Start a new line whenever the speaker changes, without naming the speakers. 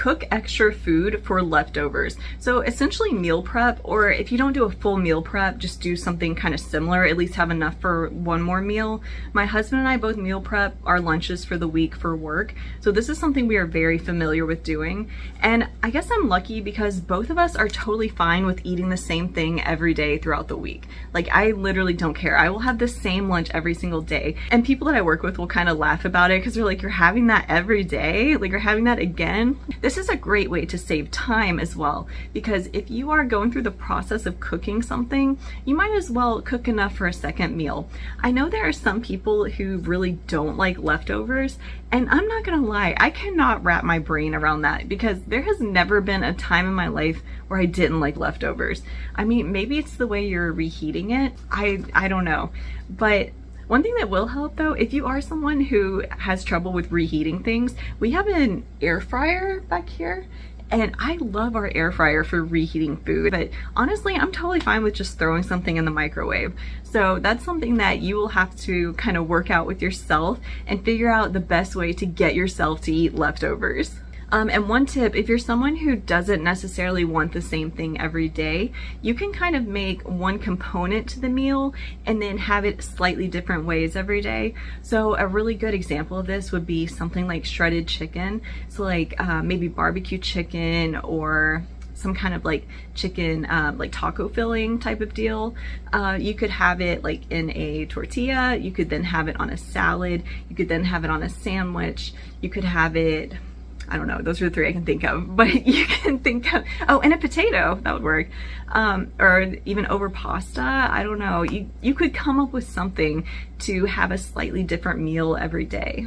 cook extra food for leftovers. So essentially meal prep, or if you don't do a full meal prep, just do something kind of similar, at least have enough for one more meal. My husband and I both meal prep our lunches for the week for work. So this is something we are very familiar with doing. And I guess I'm lucky because both of us are totally fine with eating the same thing every day throughout the week. Like, I literally don't care. I will have the same lunch every single day. And people that I work with will kind of laugh about it because they're like, you're having that every day? Like, you're having that again? This is a great way to save time as well, because if you are going through the process of cooking something, you might as well cook enough for a second meal. I know there are some people who really don't like leftovers, and I'm not gonna lie, I cannot wrap my brain around that because there has never been a time in my life where I didn't like leftovers. I mean, maybe it's the way you're reheating it. I don't know. But one thing that will help though, if you are someone who has trouble with reheating things, we have an air fryer back here. And I love our air fryer for reheating food, but honestly, I'm totally fine with just throwing something in the microwave. So that's something that you will have to kind of work out with yourself and figure out the best way to get yourself to eat leftovers. And one tip, if you're someone who doesn't necessarily want the same thing every day, you can kind of make one component to the meal and then have it slightly different ways every day. So a really good example of this would be something like shredded chicken. So like maybe barbecue chicken or some kind of like chicken, like taco filling type of deal. You could have it like in a tortilla. You could then have it on a salad. You could then have it on a sandwich. You could have it, I don't know, those are the three I can think of, but you can think of, oh, and a potato, that would work. Or even over pasta, I don't know. You could come up with something to have a slightly different meal every day.